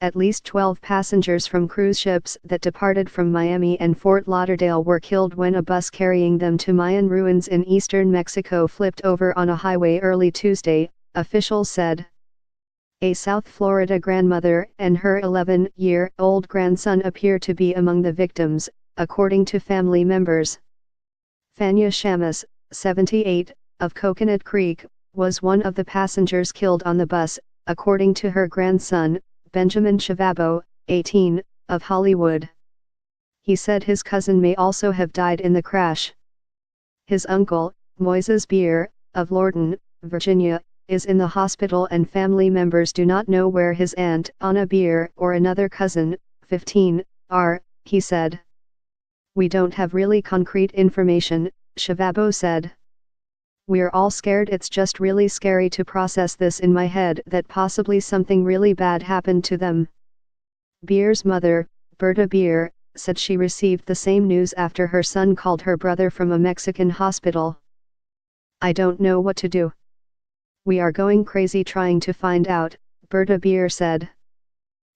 at least 12 passengers from cruise ships that departed from Miami and Fort Lauderdale were killed when a bus carrying them to Mayan ruins in eastern Mexico flipped over on a highway early Tuesday, officials said. A South Florida grandmother and her 11-year-old grandson appear to be among the victims, according to family members. Fania Shamus, 78, of Coconut Creek, was one of the passengers killed on the bus, according to her grandson, Benjamin Shavabo, 18, of Hollywood. He said his cousin may also have died in the crash. His uncle, Moises Beer, of Lorton, Virginia, is in the hospital and family members do not know where his aunt, Anna Beer, or another cousin, 15, are, he said. We don't have really concrete information, Shavabo said. We're all scared. It's just really scary to process this in my head that possibly something really bad happened to them. Beer's mother, Berta Beer, said she received the same news after her son called her brother from a Mexican hospital. I don't know what to do. We are going crazy trying to find out, Berta Beer said.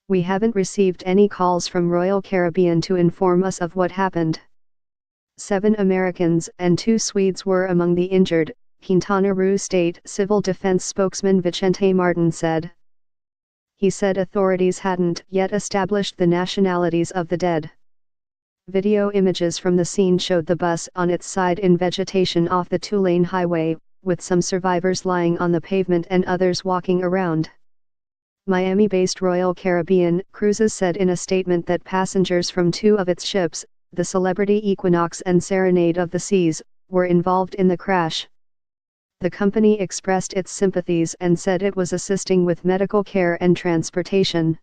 We haven't received any calls from Royal Caribbean to inform us of what happened. 7 Americans and 2 Swedes were among the injured, Quintana Roo State Civil Defense spokesman Vicente Martin said. He said authorities hadn't yet established the nationalities of the dead. Video images from the scene showed the bus on its side in vegetation off the 2-lane highway, with some survivors lying on the pavement and others walking around. Miami-based Royal Caribbean Cruises said in a statement that passengers from 2 of its ships, the Celebrity Equinox and Serenade of the Seas, were involved in the crash. The company expressed its sympathies and said it was assisting with medical care and transportation.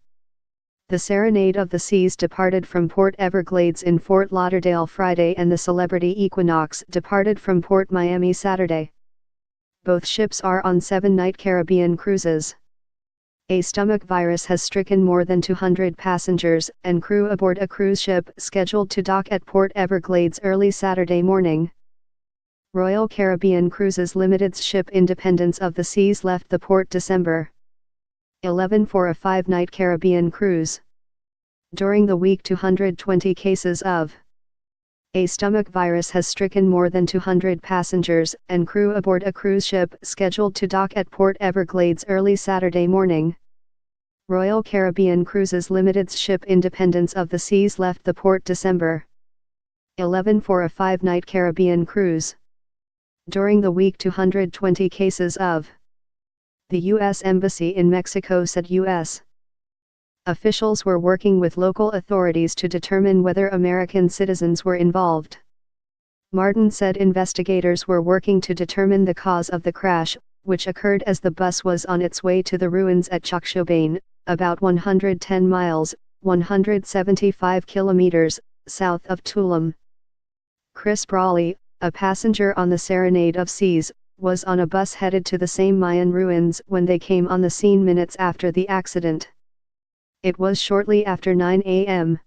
The Serenade of the Seas departed from Port Everglades in Fort Lauderdale Friday and the Celebrity Equinox departed from Port Miami Saturday. Both ships are on 7-night Caribbean cruises. A stomach virus has stricken more than 200 passengers and crew aboard a cruise ship scheduled to dock at Port Everglades early Saturday morning. Royal Caribbean Cruises Limited's ship Independence of the Seas left the port December 11 for a 5-night Caribbean cruise. During the week 220 cases of a stomach virus has stricken more than 200 passengers and crew aboard a cruise ship scheduled to dock at Port Everglades early Saturday morning. Royal Caribbean Cruises Limited's ship Independence of the Seas left the port December 11 for a 5-night Caribbean cruise. During the week 220 cases of the U.S. Embassy in Mexico said U.S. officials were working with local authorities to determine whether American citizens were involved. Martin said investigators were working to determine the cause of the crash, which occurred as the bus was on its way to the ruins at Chocxobane, about 110 miles, 175 kilometers, south of Tulum. Chris Brawley, a passenger on the Serenade of Seas, was on a bus headed to the same Mayan ruins when they came on the scene minutes after the accident. It was shortly after 9 a.m.